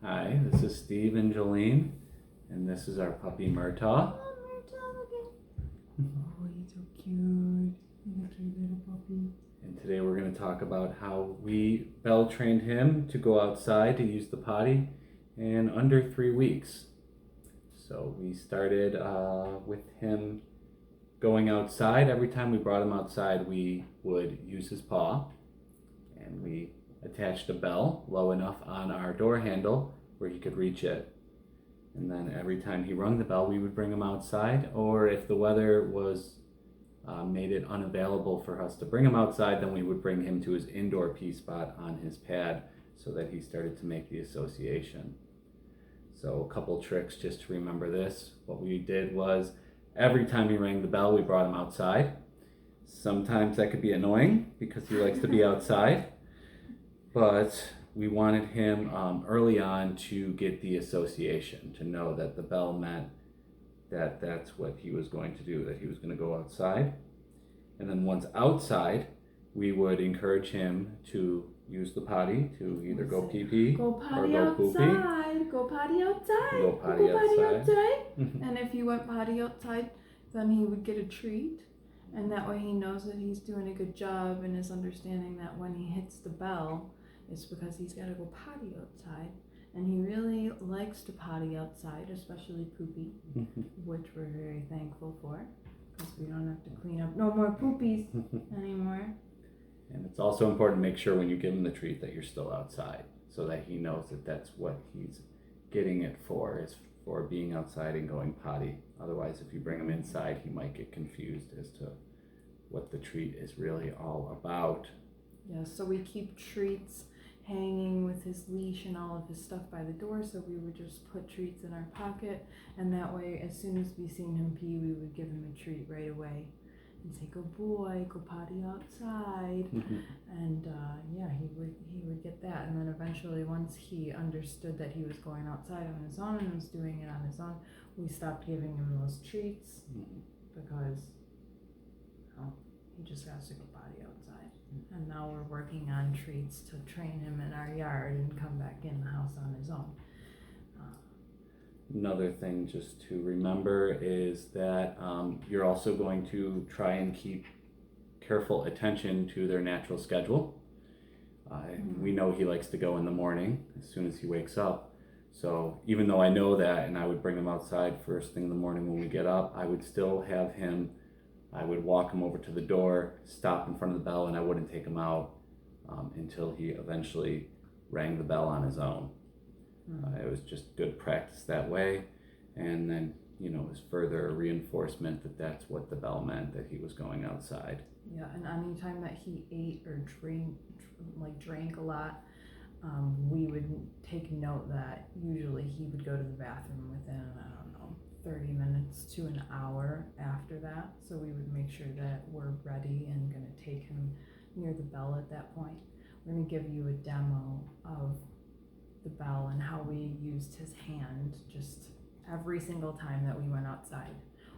Hi, this is Steve and Jolene, and this is our puppy Murtagh. Oh, Murtagh again. Oh, he's so cute. He's a cute little puppy. And today we're going to talk about how we bell trained him to go outside to use the potty in under 3 weeks. So we started with him going outside. Every time we brought him outside, we would use his paw, and we attached a bell low enough on our door handle where he could reach it. And then every time he rung the bell, we would bring him outside, or if the weather was made it unavailable for us to bring him outside, then we would bring him to his indoor pee spot on his pad so that he started to make the association. So a couple tricks just to remember this. What we did was every time he rang the bell, we brought him outside. Sometimes that could be annoying because he likes to be outside, but we wanted him early on to get the association, to know that the bell meant that that's what he was going to do, that he was going to go outside. And then once outside, we would encourage him to use the potty to either go pee-pee Go or potty go poopy. outside. Go potty outside. Go potty outside. And if he went potty outside, then he would get a treat. And that way he knows that he's doing a good job and is understanding that when he hits the bell, it's because he's got to go potty outside. And he really likes to potty outside, especially poopy, which we're very thankful for, because we don't have to clean up no more poopies anymore. And it's also important to make sure when you give him the treat that you're still outside, so that he knows that that's what he's getting it for, is for being outside and going potty. Otherwise, if you bring him inside, he might get confused as to what the treat is really all about. Yeah, so we keep treats hanging with his leash and all of his stuff by the door, so we would just put treats in our pocket, and that way as soon as we seen him pee, we would give him a treat right away and say, "Good boy, go potty outside." And yeah, he would get that. And then eventually, once he understood that he was going outside on his own and was doing it on his own, we stopped giving him those treats because he just has to go potty outside. And now we're working on treats to train him in our yard and come back in the house on his own. Another thing just to remember is that you're also going to try and keep careful attention to their natural schedule. We know he likes to go in the morning as soon as he wakes up. So even though I know that, and I would bring him outside first thing in the morning when we get up, I would still have him, I would walk him over to the door, stop in front of the bell, and I wouldn't take him out until he eventually rang the bell on his own. It was just good practice that way, and then it was further reinforcement that that's what the bell meant, that he was going outside. Yeah, and anytime that he ate or drank a lot, we would take note that usually he would go to the bathroom within 30 minutes to an hour after that. So we would make sure that we're ready and going to take him near the bell at that point. We're going to give you a demo of the bell and how we used his hand just every single time that we went outside.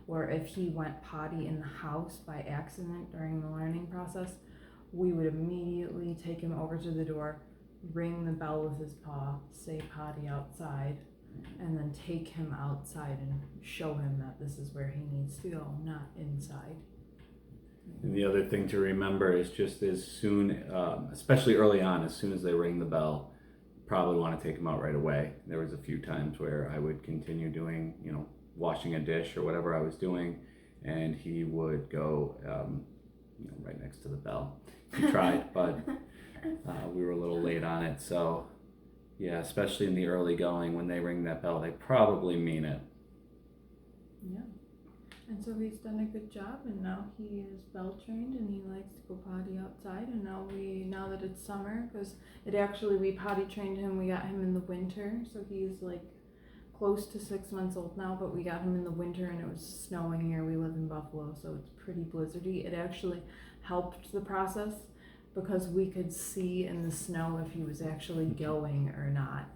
Or if he went potty in the house by accident during the learning process, we would immediately take him over to the door, ring the bell with his paw, say potty outside, and then take him outside and show him that this is where he needs to go, not inside. And the other thing to remember is just as soon, especially early on, as soon as they ring the bell, probably want to take him out right away. There was a few times where I would continue doing, washing a dish or whatever I was doing, and he would go right next to the bell. He tried, but we were a little late on it. So yeah, especially in the early going, when they ring that bell, they probably mean it. Yeah. And so he's done a good job, and now he is bell trained and he likes to go potty outside. And now that it's summer, because we potty trained him, we got him in the winter, so he's like close to 6 months old now, but we got him in the winter and it was snowing here. We live in Buffalo, so it's pretty blizzardy. It actually helped the process because we could see in the snow if he was actually going or not.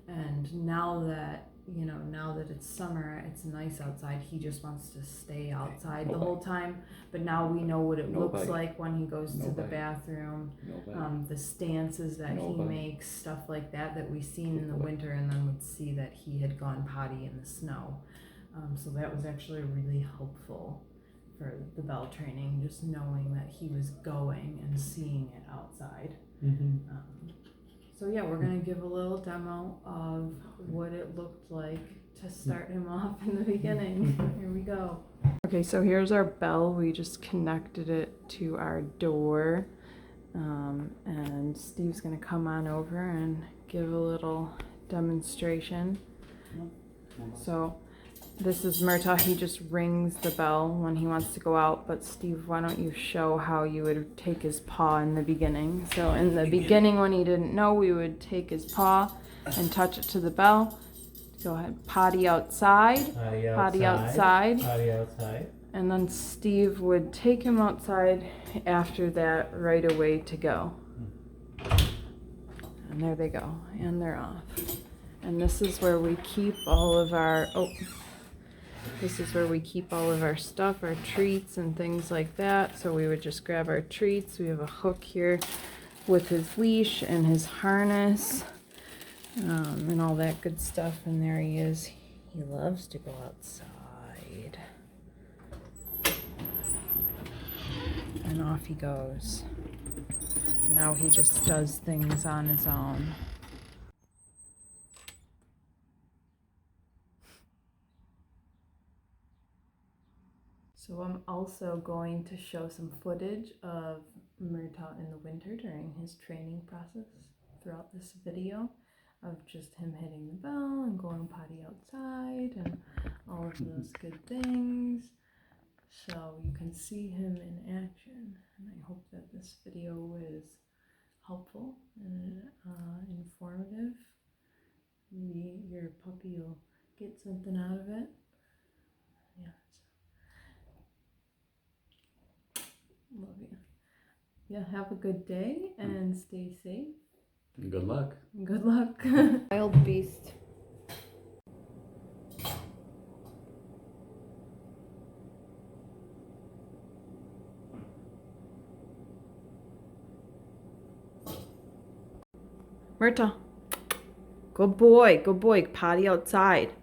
And now that you know, now that it's summer, it's nice outside, he just wants to stay outside the Nobody. whole time. But now we know what it looks Nobody. like when he goes to the Nobody. bathroom, Nobody. the stances that he Nobody. makes, stuff like that we seen in the Good boy. winter, and then would see that he had gone potty in the snow. So that was actually really helpful for the bell training, just knowing that he was going and seeing it outside. Mm-hmm. So yeah, we're gonna give a little demo of what it looked like to start him off in the beginning. Here we go. Okay, so here's our bell. We just connected it to our door. And Steve's gonna come on over and give a little demonstration. So this is Murtagh. He just rings the bell when he wants to go out. But Steve, why don't you show how you would take his paw in the beginning? So in the beginning, when he didn't know, we would take his paw and touch it to the bell. Go ahead, potty outside. Potty outside. Potty outside. And then Steve would take him outside after that right away to go. And there they go. And they're off. And this is where we keep all of our, this is where we keep all of our stuff, our treats and things like that. So we would just grab our treats. We have a hook here with his leash and his harness, and all that good stuff. And there he is. He loves to go outside. And off he goes. Now he just does things on his own. So I'm also going to show some footage of Murtagh in the winter during his training process throughout this video, of just him hitting the bell and going potty outside and all of those good things. So you can see him in action, and I hope that this video is helpful and informative. Maybe your puppy will get something out of it. Yeah. Love you. Yeah, have a good day and stay safe. Good luck. Good luck. Wild beast. Murtagh. Good boy, potty outside.